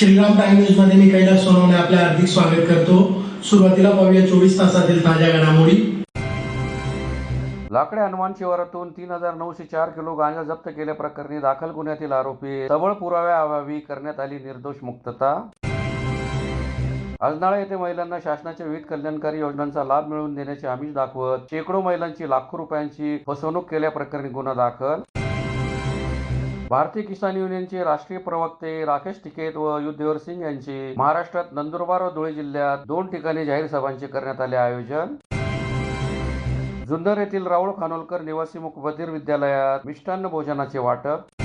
Shriram time news मध्ये मी कैलास सोनवणे आपले हार्दिक स्वागत करतो। सुरुवातीला पाहूया 24 तासातील ताज्या घडामोडी। लाकडे हनुमान शिवारातून 3904 किलो गांजा जप्त केल्याप्रकरणी दाखल गुन्ह्यातील आरोपी सबळ पुराव्याअभावी करण्यात आली निर्दोष मुक्तता। आजनाळा येथे महिलांना शासनाच्या विविध कल्याणकारी योजनांचा लाभ मिळवून देण्याचे आमिष दाखवत शेकडो महिलांची लाखो रुपयांची फसवणूक केल्याप्रकरणी गुन्हा दाखल। भारतीय किसान युनियनचे राष्ट्रीय प्रवक्ते राकेश टिकैत व युद्धवीर सिंग यांचे महाराष्ट्रात नंदुरबार व धुळे जिल्ह्यात 2 ठिकाणी जाहीर सभांचे करण्यात आले आयोजन। जुन्नर येथील राहुल खानोलकर निवासी मूकबधीर विद्यालयात मिष्टान्न भोजनाचे वाटप।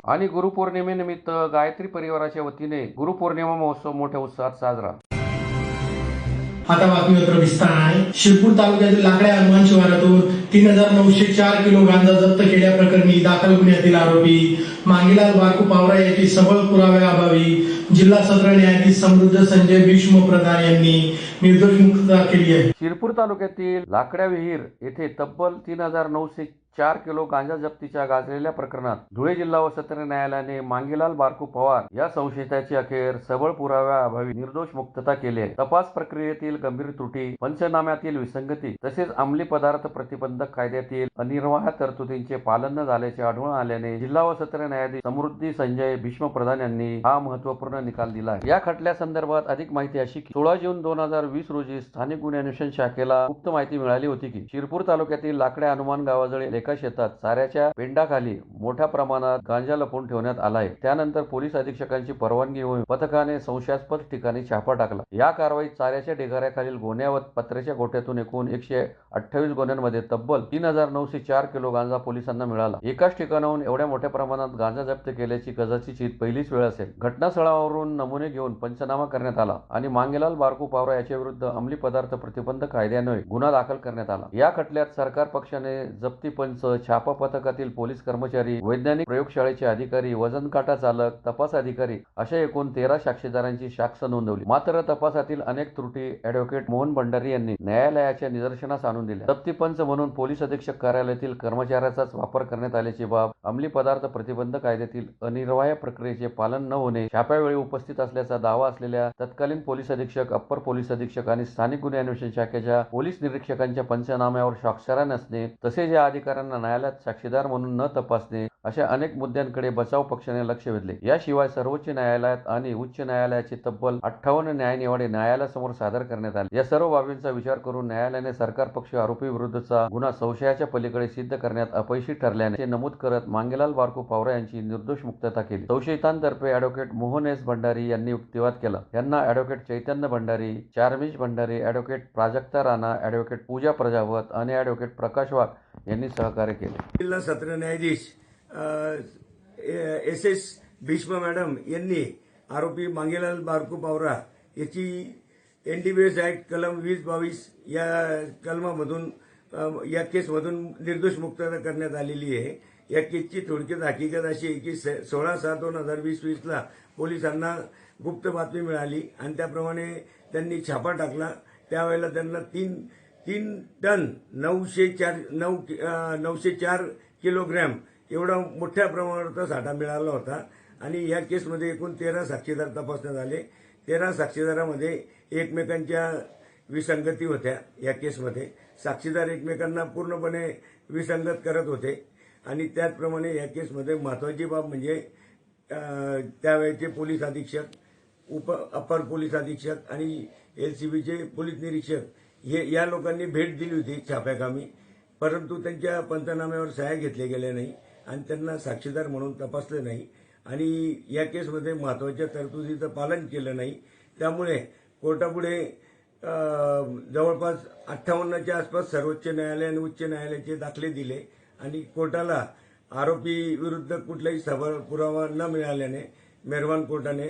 आणि गुरुपौर्णिमेनिमित्त गायत्री परिवाराच्या वतीने गुरुपौर्णिमा महोत्सव मोठ्या उत्साहात साजरा। आता बातमीपत्र विस्ताराने। शिरपूर तालुक्यातील लाकडे हनुमान शिवारातून 3904 किलो गांजा जप्त केल्याप्रकरणी दाखल गुन्ह्यातील आरोपी मांगीलाल बारकू पावरा याची सबळ पुराव्याअभावी जिल्हा सत्र न्यायाधीश समृद्ध संजय भीष्म प्रधान यांनी निर्दोष मुक्तता केली आहे। शिरपूर तालुक्यातील लाकड्या विहीर येथे तब्बल 3904 किलो गांजा जप्तीच्या गाजलेल्या प्रकरणात धुळे जिल्हा व सत्र न्यायालयाने मांगीलाल बारकू पवार या संशयिताची अखेर सबळ पुराव्याअभावी निर्दोष मुक्तता केली आहे। तपास प्रक्रियेतील गंभीर त्रुटी, पंचनाम्यातील विसंगती तसेच अंमली पदार्थ प्रतिबंधक कायद्यातील अनिर्वाह तरतुदींचे पालन न झाल्याचे आढळून आल्याने जिल्हा व सत्र न्यायाधीश समृद्धी संजय भीष्म प्रधान यांनी हा महत्वपूर्ण निकाल दिला आहे। या खटल्यासंदर्भात अधिक माहिती अशी की 16 जून 2020 रोजी स्थानिक गुन्हे अन्वेषण शाखेला गुप्त माहिती मिळाली होती की शिरपूर तालुक्यातील लाकड्या हनुमान गावाजवळ एका शेतात चाऱ्याच्या पेंडाखाली मोठ्या प्रमाणात गांजा लपवून ठेवण्यात आला आहे। त्यानंतर पोलीस अधीक्षकांची परवानगी होऊन पथकाने संशयास्पद ठिकाणी छापा टाकला। या कारवाईत चाऱ्याच्या ढिगाऱ्याखालील गोण्या व पत्र्याच्या गोठ्यातून एकूण 128 गोण्यांमध्ये तब्बल 3904 किलो गांजा पोलिसांना मिळाला। एकाच ठिकाणाहून एवढ्या मोठ्या प्रमाणात गांजा जप्त केल्याची कदाचित पहिलीच वेळ असेल। घटनास्थळावरून नमुने घेऊन पंचनामा करण्यात आला आणि मांगीलाल बारकू पावरा याच्या विरुद्ध अंमली पदार्थ प्रतिबंध कायद्यान्वये गुन्हा दाखल करण्यात आला। या खटल्यात सरकार पक्षाने जप्ती पंच, छापा पथकातील पोलीस कर्मचारी, वैज्ञानिक प्रयोगशाळेचे अधिकारी, वजन काटा चालक, तपास अधिकारी अशा एकूण 13 साक्षीदारांची साक्ष नोंदवली। मात्र तपासातील अनेक त्रुटी ॲडव्होकेट मोहन भंडारी यांनी न्यायालयाच्या निदर्शनास आणून दिल्या। जप्ती पंच म्हणून पोलीस अधीक्षक कार्यालयातील कर्मचाऱ्याचाच वापर करण्यात आल्याची बाब, अंमली पदार्थ प्रतिबंध कायद्यातील अनिर्वाह प्रक्रियेचे पालन न होणे, छाप्यावेळी उपस्थित असल्याचा दावा असलेल्या तत्कालीन पोलीस अधीक्षक, अप्पर पोलीस अधीक्षक आणि स्थानिक गुन्हे अन्वेषण शाखेच्या पोलीस निरीक्षकांच्या पंचनाम्यावर स्वाक्षऱ्या नसणे, तसेच या अधिकाऱ्यांना न्यायालयात साक्षीदार म्हणून न तपासणे अशा अनेक मुद्द्यांकडे बचाव पक्षाने लक्ष वेधले। याशिवाय सर्वोच्च न्यायालयात आणि उच्च न्यायालयाचे तब्बल 58 न्यायनिवाडे न्यायालयासमोर सादर करण्यात आले। या सर्व बाबींचा विचार करून न्यायालयाने सरकार पक्ष आरोपी विरुद्धचा गुन्हा संशयाच्या पलीकडे सिद्ध करण्यात अपयशी ठरल्याने नमूद करत मांगीलाल बारकू पावरा यांची निर्दोष मुक्तता केली। संशयितांतर्फे ॲडव्होकेट मोहन एस भंडारी यांनी युक्तिवाद केला। यांना ॲडव्होकेट चैतन्य भंडारी, चारमिश भंडारी, ॲडव्होकेट प्राजक्ता राणा, ॲडव्होकेट पूजा प्रजावत आणि ॲडव्होकेट प्रकाश वाघ यांनी सहकार्य केले। जिल्हा सत्र न्यायाधीश एस भीष्म मॅडम यांनी आरोपी मांगीलाल बारकू पावरा याची NDPS ऍक्ट कलम 2022 या कलमामधून या केसमधून निर्दोष मुक्तता करण्यात आलेली आहे। या केसची थोडक्यात हकीकत अशी आहे की 16/7/2020 ला पोलिसांना गुप्त बातमी मिळाली आणि त्याप्रमाणे त्यांनी छापा टाकला। त्यावेळेला त्यांना 3 टन 904 किलोग्रॅम एवढा मोठ्या प्रमाणात साठा मिळाला होता आणि या केसमध्ये एकूण 13 साक्षीदार तपासण्यात आले। 13 साक्षीदारांमध्ये एकमेकांच्या विसंगती होत्या। या केसमध्ये साक्षीदार एकमेकांना पूर्णपणे विसंगत करत होते आणि त्याचप्रमाणे या केसमध्ये महत्वाची बाब म्हणजे त्यावेळेचे पोलीस अधीक्षक, अप्पर पोलीस अधीक्षक आणि LCBचे पोलीस निरीक्षक या लोकांनी भेट दिली होती छाप्याकामी, परंतु त्यांच्या पंचनाम्यावर सह्या घेतल्या गेल्या नाही आणि त्यांना साक्षीदार म्हणून तपासले नाही आणि या केसमध्ये महत्वाच्या तरतुदीचं पालन केलं नाही। त्यामुळे कोर्टापुढे जवळपास 58च्या आसपास सर्वोच्च न्यायालय आणि उच्च न्यायालयाचे दाखले दिले आणि कोर्टाला आरोपी विरुद्ध कुठलाही सबळ पुरावा न मिळाल्याने मेहरबान कोर्टाने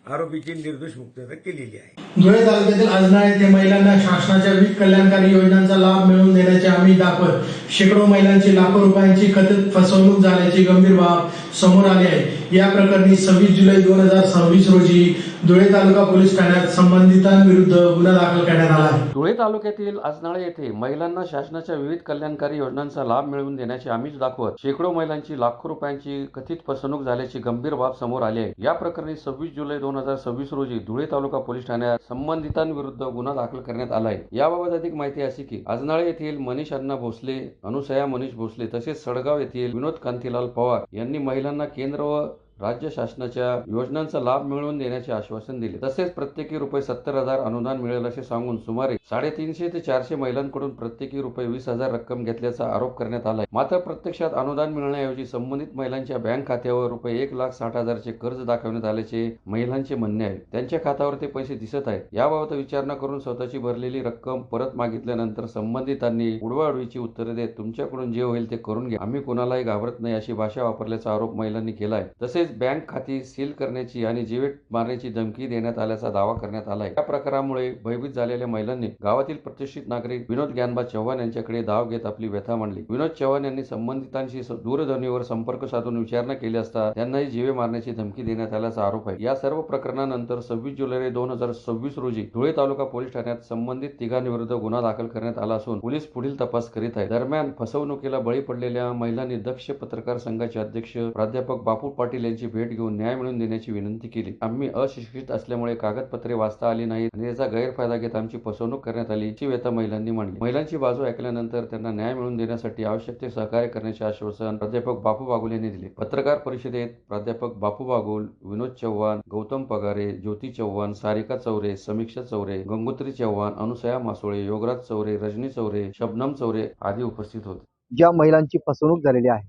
आरोपीची निर्दोष मुक्तता केलेली आहे। धुळे तालुक्यातील आजनाळा येथे महिलांना शासनाच्या विविध कल्याणकारी योजनांचा लाभ मिळवून देण्याचे आमिष दाखवत शेकडो महिलांची लाखो रुपयांची कथित फसवणूक झाल्याची गंभीर बाब समोर आली आहे। या प्रकरणी 26 जुलै 2026 रोजी धुळे तालुका पोलीस ठाण्यात संबंधितांविरुद्ध गुन्हा दाखल करण्यात आला आहे. धुळे तालुक्यातील आजनाळे येथे महिलांना शासनाच्या विविध कल्याणकारी योजनांचा लाभ मिळवून देण्याचे आमिष दाखवत शेकडो महिलांची लाखो रुपयांची कथित फसवणूक झाल्याची गंभीर बाब समोर आली आहे. या प्रकरणी 26 जुलै 2026 रोजी धुळे तालुका पोलीस ठाण्यात संबंधितांविरुद्ध गुन्हा दाखल करण्यात आला आहे. याबाबत अधिक माहिती अशी की आजनाळे येथील मनीष अण्णा भोसले, अनुसया मनीष भोसले तसेच सडगाव येथील विनोद कांतीलाल पवार यांनी महिलांना केंद्र व राज्य शासनाच्या योजनांचा लाभ मिळवून देण्याचे आश्वासन दिले. तसेच प्रत्येकी रुपये 70,000 अनुदान मिळेल असे सांगून सुमारे 350 ते 400 महिलांकडून प्रत्येकी रुपये 20,000 रक्कम घेतल्याचा आरोप करण्यात आला. मात्र प्रत्यक्षात अनुदान मिळण्याऐवजी संबंधित महिलांच्या बँक खात्यावर रुपये 1,60,000 कर्ज दाखवण्यात आल्याचे महिलांचे म्हणणे आहे. त्यांच्या खात्यावर ते पैसे दिसत आहेत. याबाबत विचारणा करून स्वतःची भरलेली रक्कम परत मागितल्यानंतर संबंधितांनी उडवाउडवीची उत्तरे देत तुमच्याकडून जे होईल ते करून घ्या, आम्ही कोणालाही घाबरत नाही अशी भाषा वापरल्याचा आरोप महिलांनी केला आहे. तसेच बँक खाती सील करण्याची आणि जीवेट मारण्याची धमकी देण्यात आल्याचा दावा करण्यात आला आहे. या प्रकारामुळे भयभीत झालेल्या महिलांनी गावातील प्रतिष्ठित नागरिक विनोद ज्ञानबा चव्हाण यांच्याकडे धाव घेत आपली व्यथा मांडली. विनोद चव्हाण यांनी संबंधितांशी दूरध्वनीवर संपर्क साधून विचारणा केली असता त्यांनाही जीवे मारण्याची धमकी देण्यात आल्याचा आरोप आहे. या सर्व प्रकरणानंतर 26 जुलै 2026 रोजी धुळे तालुका पोलीस ठाण्यात संबंधित तिघांविरुद्ध गुन्हा दाखल करण्यात आला असून पोलीस पुढील तपास करीत आहेत. दरम्यान फसवणुकीला बळी पडलेल्या महिलांनी दक्ष पत्रकार संघाचे अध्यक्ष प्राध्यापक बापू पाटील यांची भेट घेऊन न्याय मिळवून देण्याची विनंती केली. आम्ही अशिक्षित असल्यामुळे कागदपत्रे वाचता आली नाहीत आणि त्याचा गैरफायदा घेत आमची फसवणूक करण्यात आली अशी व्यथा महिलांनी मांडली. महिलांची बाजू ऐकल्यानंतर त्यांना न्याय मिळवून देण्यासाठी आवश्यक ते सहकार्य करण्याचे आश्वासन प्राध्यापक बापू बागुल यांनी दिले. पत्रकार परिषदेत प्राध्यापक बापू बागुल, विनोद चव्हाण, गौतम पगारे, ज्योती चव्हाण, सारिका चौरे, समीक्षा चौरे, गंगोत्री चव्हाण, अनुसया मासोळे, योगराज चौरे, रजनी चौरे, शबनम चौरे आदी उपस्थित होते. ज्या महिलांची फसवणूक झालेली आहे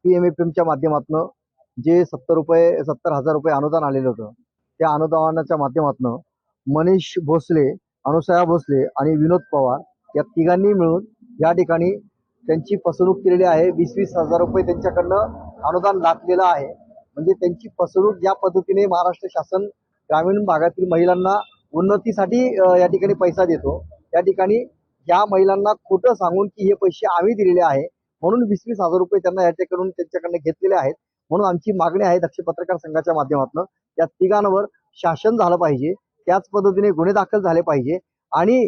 PMFMच्या माध्यमातून जे 70,000 रुपये अनुदान आलेलं होतं, त्या अनुदानाच्या माध्यमातून मनीष भोसले, अनुसया भोसले आणि विनोद पवार या तिघांनी मिळून या ठिकाणी त्यांची फसवणूक केलेली आहे. 20,000 रुपये त्यांच्याकडनं अनुदान लाटलेलं आहे. म्हणजे त्यांची फसवणूक ज्या पद्धतीने महाराष्ट्र शासन ग्रामीण भागातील महिलांना उन्नतीसाठी या ठिकाणी पैसा देतो, त्या ठिकाणी या महिलांना खोटं सांगून की हे पैसे आम्ही दिलेले आहे म्हणून 20,000 रुपये त्यांना त्यांच्याकडनं घेतलेले आहेत. म्हणून आमची मागणी आहे दक्ष पत्रकार संघाच्या माध्यमातून या तिघांवर शासन झालं पाहिजे, त्याच पद्धतीने गुन्हे दाखल झाले पाहिजे आणि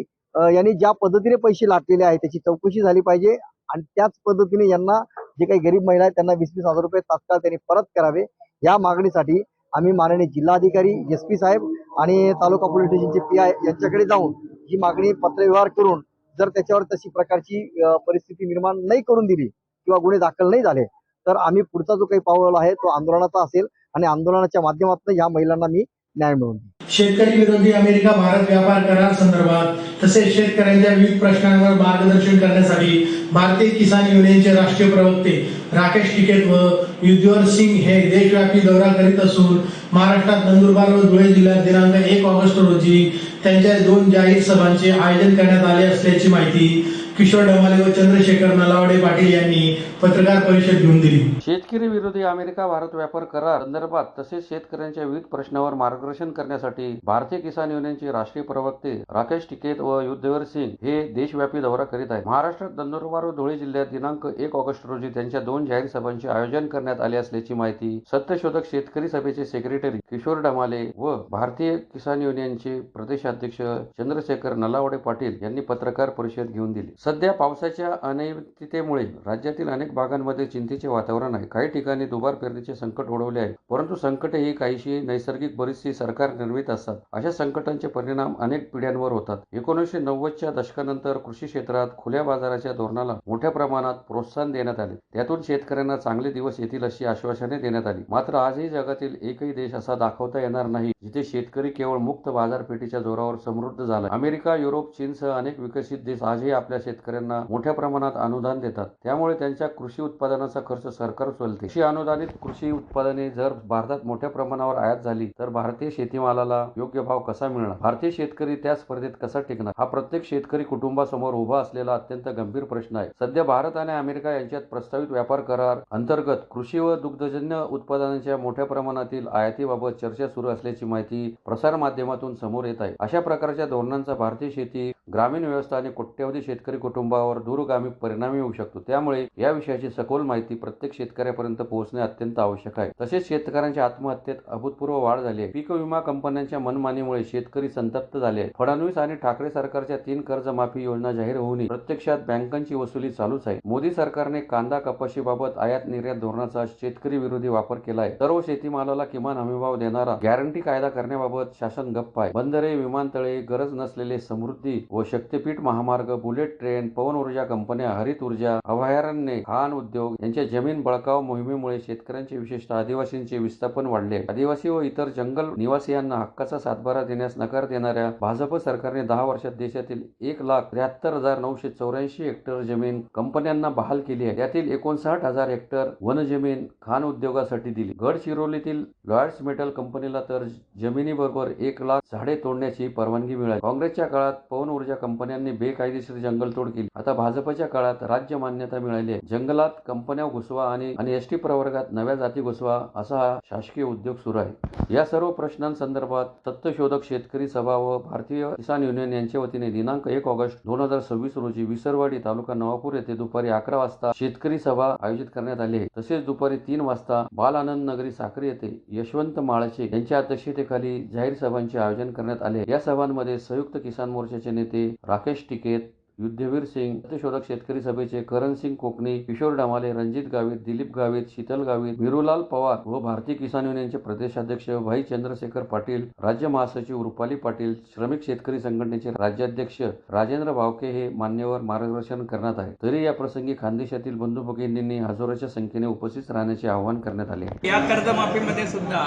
यांनी ज्या पद्धतीने पैसे लाटलेले आहेत त्याची चौकशी झाली पाहिजे आणि त्याच पद्धतीने यांना जे काही गरीब महिला आहेत त्यांना 20,000 रुपये तात्काळ त्यांनी परत करावे. या मागणीसाठी आम्ही माननीय जिल्हाधिकारी SP साहेब आणि तालुका पोलीस स्टेशनचे PI यांच्याकडे जाऊन ही मागणी पत्रव्यवहार करून जर त्याच्यावर तशी प्रकारची परिस्थिती निर्माण नाही करून दिली किंवा गुन्हे दाखल नाही झाले तर आम्ही पुढचा जो काही पाऊल आहे तो आंदोलनाचा असेल आणि आंदोलनाच्या माध्यमातून या महिलांना मी न्याय मिळवून देईन. शेतकरी विरोधी अमेरिका भारत व्यापार करार संदर्भात तसेच शेतकऱ्यांच्या विविध प्रश्नांवर मार्गदर्शन करण्यासाठी भारतीय किसान युनियनचे राष्ट्रीय प्रवक्ते राकेश टिकेत व युद्धवर सिंग हे देशव्यापी दौरा करीत असून महाराष्ट्रात नंदुरबार व धुळे जिल्ह्यात दिनांक 1 ऑगस्ट रोजी त्यांच्या 2 जाहीर सभांचे आयोजन करण्यात आले असल्याची माहिती किशोर ढमाले व चंद्रशेखर नलावडे पाटील यांनी पत्रकार परिषद घेऊन दिली. शेतकरी विरोधी अमेरिका भारत व्यापार करार संदर्भात तसेच शेतकऱ्यांच्या विविध प्रश्नावर मार्गदर्शन करण्यासाठी भारतीय किसान युनियनचे राष्ट्रीय प्रवक्ते राकेश टिकेत व युद्धवर सिंग हे देशव्यापी दौरा करीत आहेत. महाराष्ट्रात नंदुरबार व धुळे जिल्ह्यात दिनांक 1 ऑगस्ट रोजी त्यांच्या 2 जाहीर सभांचे आयोजन करण्यात आले असल्याची माहिती सत्यशोधक शेतकरी सभेचे सेक्रेटरी किशोर ढमाले व भारतीय किसान युनियनचे प्रदेशाध्यक्ष चंद्रशेखर नलावडे पाटील यांनी पत्रकार परिषद घेऊन दिली. सध्या पावसाच्या अनियमिततेमुळे राज्यातील अनेक भागांमध्ये चिंतेचे वातावरण आहे. काही ठिकाणी दुबार पेरणीचे संकट ओढवले आहे, परंतु संकटे ही काहीशी नैसर्गिक परिस्थिती सरकार निर्मित असतात. अशा संकटांचे परिणाम अनेक पिढ्यांवर होतात. 1990च्या दशकानंतर कृषी क्षेत्रात खुल्या बाजाराच्या धोरणाला मोठ्या प्रमाणात प्रोत्साहन देण्यात आले. त्यातून शेतकऱ्यांना चांगले दिवस येतील अशी आश्वासने देण्यात आली. मात्र आजही जगातील एकही देश असा दाखवता येणार नाही जिथे शेतकरी केवळ मुक्त बाजारपेठेच्या जोरावर समृद्ध झाला. अमेरिका, युरोप, चीनसह अनेक विकसित देश आजही आपल्या शेतकऱ्यांना मोठ्या प्रमाणात अनुदान देतात. त्यामुळे त्यांच्या कृषी उत्पादनाचा खर्च सरकार उचलते. अशी अनुदानित कृषी उत्पादने जर भारतात मोठ्या प्रमाणावर आयात झाली तर भारतीय शेतीमालाला योग्य भाव कसा मिळणार? भारतीय शेतकरी त्या स्पर्धेत कसा टिकणार? हा प्रत्येक शेतकरी कुटुंबासमोर उभा असलेला अत्यंत गंभीर प्रश्न आहे. सध्या भारत आणि अमेरिका यांच्यात प्रस्तावित व्यापार करार अंतर्गत कृषी व दुग्धजन्य उत्पादनांच्या मोठ्या प्रमाणातील आयातीबाबत चर्चा सुरू असल्याची माहिती प्रसार माध्यमातून समोर येत आहे. अशा प्रकारच्या धोरणांचा भारतीय शेती, ग्रामीण व्यवस्था आणि कोट्यवधी शेतकरी कुटुंबावर दूरगामी परिणाम होऊ शकतो. त्यामुळे या विषयाची सखोल माहिती प्रत्येक शेतकऱ्यापर्यंत पोहोचणे अत्यंत आवश्यक आहे. तसेच शेतकऱ्यांच्या आत्महत्येत अभूतपूर्व वाढ झाली आहे. पीक विमा कंपन्यांच्या मनमानीमुळे शेतकरी संतप्त झाले आहेत. फडणवीस आणि ठाकरे सरकारच्या 3 कर्जमाफी योजना जाहीर होऊनही प्रत्यक्षात बँकांची वसुली चालूच आहे. मोदी सरकारने कांदा कपाशीबाबत आयात निर्यात धोरणाचा शेतकरी विरोधी वापर केला आहे. सर्व शेतीमालाला किमान हमीभाव देणारा गॅरंटी कायदा करण्याबाबत शासन गप्प आहे. बंदरे, विमानतळे, गरज नसलेले समृद्धी व शक्तीपीठ महामार्ग, बुलेट ट्रेन, पवन ऊर्जा कंपन्या, हरित ऊर्जा, अभयारण्ये, खाण उद्योग यांच्या जमीन बळकाव मोहिमेमुळे शेतकऱ्यांचे विशेषतः आदिवासींचे विस्थापन वाढले. आदिवासी व इतर जंगल निवासियांना हक्काचा सातबारा देण्यास नकार देणाऱ्या भाजप सरकारने 10 वर्षात देशातील 1,73,984 हेक्टर जमीन कंपन्यांना बहाल केली आहे. त्यातील 59,000 हेक्टर वनजमीन खाण उद्योगासाठी दिली. गडचिरोलीतील लॉयड्स मेटल कंपनीला तर जमिनीबरोबर 1,00,000 झाडे तोडण्याची परवानगी मिळाली. काँग्रेसच्या काळात पवन ऊर्जा कंपन्यांनी बेकायदेशीर जंगलतोड केली. आता भाजपच्या काळात राज्य मान्यता मिळाली आहे. जंगलात कंपन्या घुसवा आणि एसटी प्रवर्गात नव्या जाती घुसवा असा हा शासकीय उद्योग सुरू आहे. या सर्व प्रश्नांसंदर्भात सत्यशोधक शेतकरी सभा व भारतीय किसान युनियन यांच्या वतीने दिनांक 1 ऑगस्ट 2026 रोजी विसरवाडी तालुका नवापूर येथे दुपारी 11 वाजता शेतकरी सभा आयोजित करण्यात आली आहे. तसेच दुपारी 3 वाजता बाल आनंद नगरी साक्री येथे यशवंत माळचे यांच्या अध्यक्षतेखाली जाहीर सभांचे आयोजन करण्यात आले. या सभांमध्ये संयुक्त किसान मोर्चाचे नेते राकेश टिकेत, युद्धवीर सिंग, सत्यशोधक शेतकरी सभेचे करण सिंग कोकणी, किशोर डमाले, रणजित गावित, दिलीप गावित, शीतल गावित, मिरुलाल पवार व भारतीय किसान युनियनचे प्रदेशाध्यक्ष भाई चंद्रशेखर पाटील, राज्य महासचिव रुपाली पाटील, श्रमिक शेतकरी संघटनेचे राज्याध्यक्ष राजेंद्र भावके हे मान्यवर मार्गदर्शन करण्यात आहे. तरी या प्रसंगी खानदेशातील बंधू भगिनींनी हजारोच्या संख्येने उपस्थित राहण्याचे आवाहन करण्यात आले. या कर्जमाफीमध्ये सुद्धा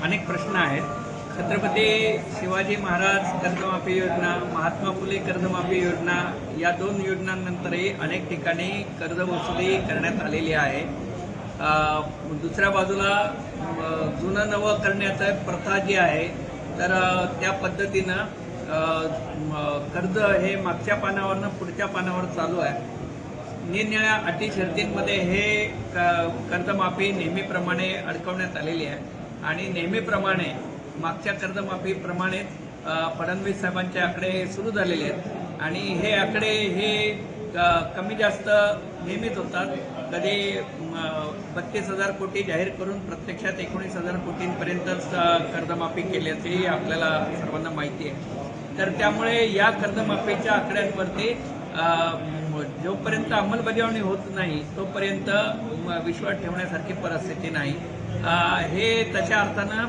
अनेक प्रश्न आहेत. छत्रपती शिवाजी महाराज कर्जमाफी योजना, महात्मा फुले कर्जमाफी योजना या 2 योजनांनंतरही अनेक ठिकाणी कर्ज वसुली करण्यात आलेली आहे. दुसऱ्या बाजूला जुनं नवं करण्याचं प्रथा जी आहे तर त्या पद्धतीनं कर्ज हे मागच्या पानावरनं पुढच्या पानावर चालू आहे. निरनिराळ्या अटी शर्तींमध्ये हे कर्जमाफी नेहमीप्रमाणे अडकवण्यात आलेली आहे आणि नेहमीप्रमाणे मागच्या कर्जमाफीप्रमाणेच फडणवीस साहेबांचे आकडे सुरू झालेले आहेत आणि हे आकडे हे कमी जास्त नेहमीच होतात. कधी 32,000 कोटी जाहीर करून प्रत्यक्षात 19,000 कोटींपर्यंतच कर्जमाफी केल्याचेही आपल्याला सर्वांना माहिती आहे. तर त्यामुळे या कर्जमाफीच्या आकड्यांवरती जोपर्यंत अंमलबजावणी होत नाही तोपर्यंत विश्वास ठेवण्यासारखी परिस्थिती नाही. हे तशा अर्थानं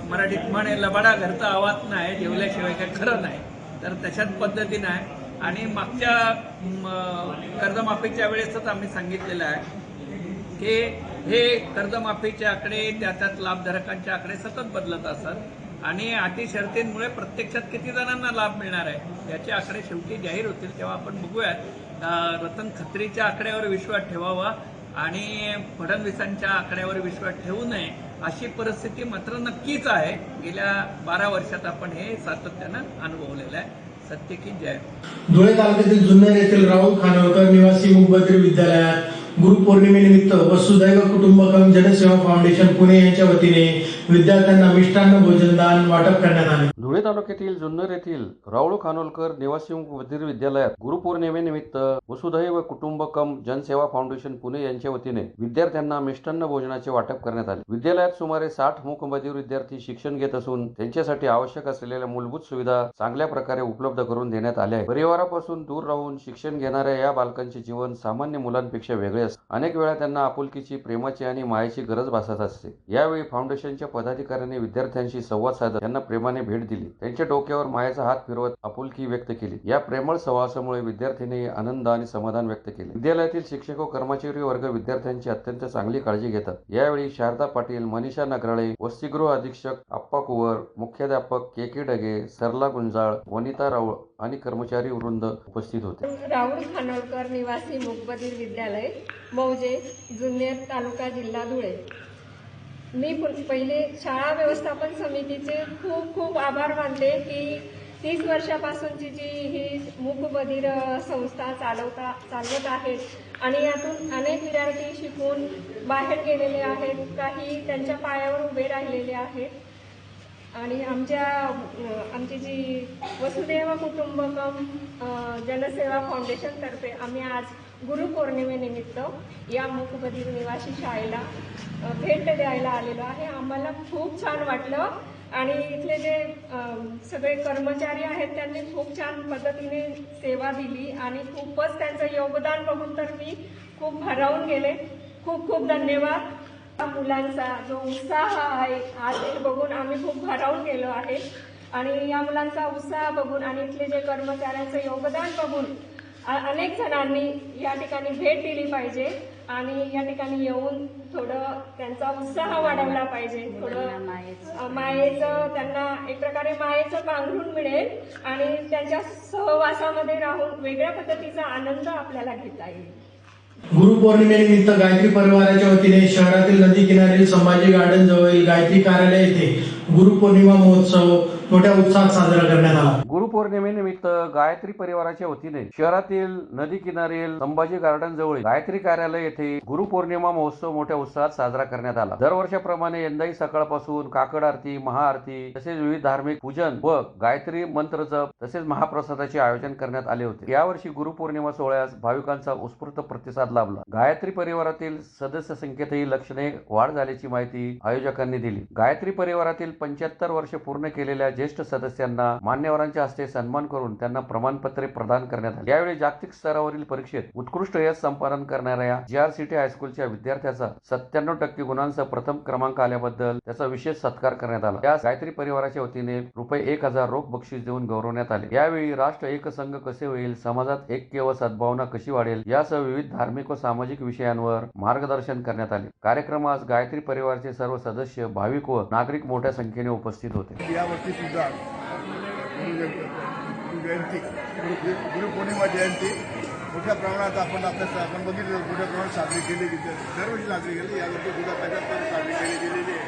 मराठीत म्हणे लबाडा घरचा आवाज नाही, जेवल्याशिवाय काय खरं नाही. तर तशाच पद्धतीनं आहे आणि मागच्या कर्जमाफीच्या वेळेसच आम्ही सांगितलेलं आहे की हे कर्जमाफीचे आकडे त्याच्यात लाभधारकांचे आकडे सतत बदलत असतात आणि अटी शर्तींमुळे प्रत्यक्षात किती जणांना लाभ मिळणार आहे याचे आकडे शेवटी जाहीर होतील तेव्हा आपण बघूयात. रतन खत्रीच्या आकड्यावर विश्वास ठेवावा आणि फडणवीसांच्या आकड्यावर विश्वास ठेवू नये अशी परिस्थिती मात्र नक्कीच आहे. गेल्या 12 वर्षात आपण हे सातत्यानं अनुभवलेलं आहे. सत्य की जय. धुळे तालुक्यातील जुन्नर येथील राहुल खानोलकर निवासी मुखबधीर विद्यालयात गुरुपौर्णिमेनिमित्त वसुदैव कुटुंबकम जनसेवा फाउंडेशन पुणे यांच्या वतीने विद्यार्थ्यांना मिष्टान्न भोजनदान वाटप करण्यात आले. धुळे तालुक्यातील जुन्नर येथील राहुल खानोलकर निवासी बधिर विद्यालयात गुरुपौर्णिमेनिमित्त वसुदैव कुटुंबकम जनसेवा फाउंडेशन पुणे यांच्या वतीने विद्यार्थ्यांना मिष्टान्न भोजनाचे वाटप करण्यात आले. विद्यालयात सुमारे 60 मूकबधिर विद्यार्थी शिक्षण घेत असून त्यांच्यासाठी आवश्यक असलेल्या मूलभूत सुविधा चांगल्या प्रकारे उपलब्ध करून देण्यात आल्या आहेत. परिवारापासून दूर राहून शिक्षण घेणाऱ्या या बालकांचे जीवन सामान्य मुलांपेक्षा वेगळे असते. अनेक वेळा त्यांना आपुलकीची, प्रेमाची आणि मायेची गरज भासत असते. यावेळी फाउंडेशनच्या पदाधिकाऱ्यांनी विद्यार्थ्यांशी संवाद साधत त्यांना प्रेमाने भेट दिली. त्यांच्या डोक्यावर मायेचा हात फिरवत आपुलकी व्यक्त केली. या प्रेमळ सहवासामुळे विद्यार्थ्यांनी आनंद आणि समाधान व्यक्त केले. विद्यालयातील शिक्षक व कर्मचारी वर्ग विद्यार्थ्यांची अत्यंत चांगली काळजी घेतात. यावेळी शारदा पाटील, मनीषा नगराळे, वसतिगृह अधीक्षक आप्पा कुवर, मुख्याध्यापक के डगे, सरला गुंजाळ, वनिता राऊळ आणि कर्मचारी वृंद उपस्थित होते. राहुल खानोलकर निवासी मूकबधीर विद्यालय मौजे, जुन्नर तालुका, जिल्हा धुळे. मी पहिले शाळा व्यवस्थापन समितीचे खूप आभार मानते की 30 वर्षापासूनची जी ही मूकबधीर संस्था चालवत आहेत आणि यातून अनेक विद्यार्थी शिकून बाहेर गेलेले आहेत, काही त्यांच्या पायावर उभे राहिलेले आहेत आणि आमची जी वसुदैव कुटुंबकम जनसेवा फाउंडेशनतर्फे आम्ही आज गुरुपौर्णिमेनिमित्त या मूकबधीर निवासी शाळेला भेट द्यायला आलेलो आहे. आम्हाला खूप छान वाटलं आणि इथले जे सगळे कर्मचारी आहेत त्यांनी खूप छान पद्धतीने सेवा दिली आणि खूपच त्यांचं योगदान बघून तर मी खूप भारावून गेले. खूप खूप धन्यवाद. मुलांचा जो उत्साह आहे आज ते बघून आम्ही खूप भारावून गेलो आहे आणि या मुलांचा उत्साह बघून आणि इथले जे कर्मचाऱ्यांचं योगदान बघून अनेक जणांनी या ठिकाणी भेट दिली पाहिजे आणि या ठिकाणी येऊन थोडं त्यांचा उत्साह वाढवला पाहिजे. थोडं मायेचं त्यांना एक प्रकारे मायेचं पांघरून मिळेल आणि त्यांच्या सहवासामध्ये राहून वेगळ्या पद्धतीचा आनंद आपल्याला घेता येईल. गुरुपौर्णिमेनिमित्त गायत्री परिवाराच्या वतीने शहरातील नदी किनारील संभाजी गार्डन जवळील गायत्री कार्यालय येथे गुरुपौर्णिमा महोत्सव मोठ्या उत्साहात साजरा करण्यात आला. गुरुपौर्णिमेनिमित्त गायत्री परिवाराच्या वतीने शहरातील नदी किनारील संभाजी गार्डन जवळ गायत्री कार्यालय येथे गुरुपौर्णिमा महोत्सव मोठ्या उत्साहात साजरा करण्यात आला. दरवर्षाप्रमाणे यंदाही सकाळपासून काकड आरती, महाआरती तसेच विविध धार्मिक पूजन व गायत्री मंत्र जप तसेच महाप्रसादाचे आयोजन करण्यात आले होते. यावर्षी गुरुपौर्णिमा सोहळ्यास भाविकांचा उत्स्फूर्त प्रतिसाद लाभला. गायत्री परिवारातील सदस्य संख्येतही लक्षणीय वाढ झाल्याची माहिती आयोजकांनी दिली. गायत्री परिवारातील 75 वर्ष पूर्ण केलेल्या ज्येष्ठ सदस्यांना मान्यवरांच्या हस्ते सन्मान करून त्यांना प्रमाणपत्रे प्रदान करण्यात आली. यावेळी जागतिक स्तरावरील परीक्षेत उत्कृष्ट यश संपादन करणाऱ्या JRCT हायस्कूलच्या विद्यार्थ्याचा 97% गुणांसह प्रथम क्रमांक आल्याबद्दल त्याचा विशेष सत्कार करण्यात आला. या गायत्री परिवाराच्या वतीने ₹1000 रोख बक्षीस देऊन गौरवण्यात आले. यावेळी राष्ट्र एक संघ कसे होईल, समाजात ऐक्य व सद्भावना कशी वाढेल यासह विविध धार्मिक व सामाजिक विषयांवर मार्गदर्शन करण्यात आले. कार्यक्रमास गायत्री परिवाराचे सर्व सदस्य, भाविक व नागरिक मोठ्या संख्येने उपस्थित होते. यावर्षी सुद्धा गुरुपौर्णिमा जयंती मोठ्या प्रमाणात आपण बघितलं, मोठ्या प्रमाणात साजरी केली गेली. दरवर्षी साजरी केली. यावर्षी सुद्धा त्याच्यात साजरी केली गेलेली आहे.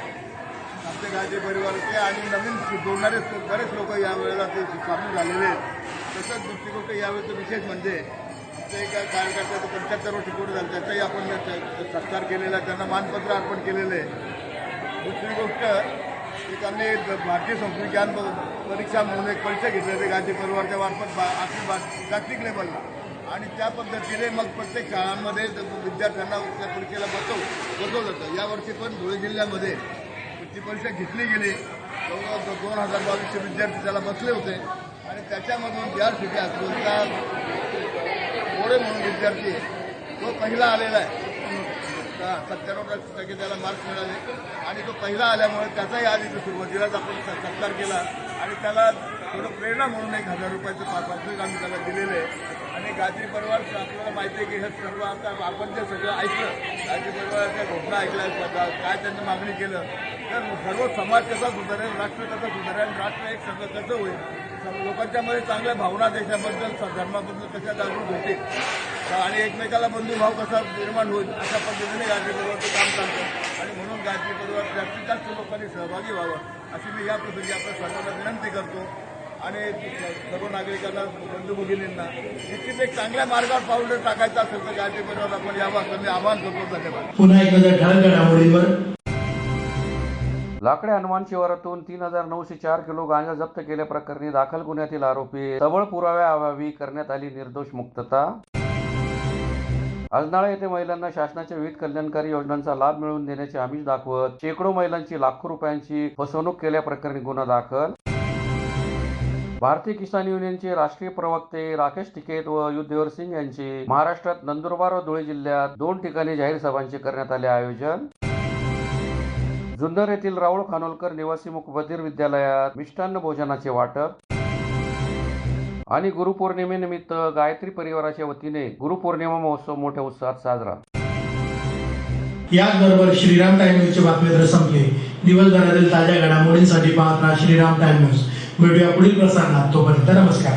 आमचे गायत्री परिवाराचे आणि नवीन जोडणारे बरेच लोक यावेळेला ते सामील झालेले आहेत. तसंच दुसरी गोष्ट यावेळेचं विशेष म्हणजे आमच्या एका कार्यकर्त्याचं 75 वर्ष पूर्ण झालं, त्याचाही आपण सत्कार केलेला आहे, त्यांना मानपत्र अर्पण केलेलं आहे. दुसरी गोष्ट एक आम्ही भारतीय संस्कृती ज्ञान परीक्षा म्हणून एक परीक्षा घेतली होती गायत्री परिवाराच्या मार्फत आखरी जागतिक लेवलला आणि त्या पद्धतीने मग प्रत्येक शाळांमध्ये विद्यार्थ्यांना त्या परीक्षेला बसवलं जातं. यावर्षी पण धुळे जिल्ह्यामध्ये ती परीक्षा घेतली गेली. जवळजवळ 2022 विद्यार्थी त्याला बसले होते आणि त्याच्यामधून JRCT हायस्कूलचा मोरे म्हणून विद्यार्थी तो पहिला आलेला आहे. 97% त्याला मार्क्स मिळाले आणि तो पहिला आल्यामुळे त्याचाही आज इथे सुरुवातीलाच आपण सत्कार केला आणि त्याला थोडं प्रेरणा म्हणून ₹1000 पारितोषिक आम्ही त्याला दिलेलं आहे. आणि गायत्री परिवार आपल्याला माहिती आहे की हे सर्व आता आपण जे सगळं ऐकलं, गायत्री परिवाराच्या घोषणा ऐकल्या, काय त्यांनी मागणी केलं, तर सर्व समाज कसा सुधारेल, राष्ट्र कसं सुधारेल, राष्ट्र एक सगळं कसं होईल, लोकांच्या मध्ये चांगल्या भावना देशाबद्दल, धर्माबद्दल कशा जागृत होतील आणि एकमेकाला बंधुभाव कसा निर्माण होईल अशा पद्धतीने गायत्री परिवारचं काम चालतं. आणि म्हणून गायत्री परिवार जास्तीत जास्त लोकांनी सहभागी व्हावं अशी मी या प्रसंगी आपल्या सर्वांना विनंती करतो आणि सर्व नागरिकांना, बंधू भगिनींना निश्चित एक चांगल्या मार्गावर पाऊल टाकायचं असेल तर गायत्री परिवार आपण यावं असं मी आवाहन करतो. धन्यवाद. पुन्हा एक नजर ठळक घडामोडींवर. लाकडे हनुमान शिवारातून 3904 किलो गांजा जप्त केल्याप्रकरणी दाखल गुन्ह्यातील आरोपी सबळ पुराव्याअभावी करण्यात आली निर्दोष मुक्तता. आजनाळा येथे महिलांना शासनाच्या विविध कल्याणकारी योजनांचा लाभ मिळवून देण्याचे आमिष दाखवत शेकडो महिलांची लाखो रुपयांची फसवणूक केल्याप्रकरणी गुन्हा दाखल. भारतीय किसान युनियनचे राष्ट्रीय प्रवक्ते राकेश टिकेत व युद्धवीर सिंग यांचे महाराष्ट्रात नंदुरबार व धुळे जिल्ह्यात 2 ठिकाणी जाहीर सभांचे करण्यात आले आयोजन. जुन्नर येथील राहुल खानोलकर निवासी मूकबधीर विद्यालयात मिष्टान्न भोजनाचे वाटप. आणि गुरुपौर्णिमेनिमित्त गायत्री परिवाराच्या वतीने गुरुपौर्णिमा महोत्सव मोठ्या उत्साहात साजरा. याचबरोबर श्रीराम टाइम न्यूजचे बातमीपत्र संपले. दिवसभरातील ताज्या घडामोडींसाठी पाहत राहा श्रीराम टाइम न्यूज. भेटूया पुढील प्रसारणात. तोपर्यंत नमस्कार.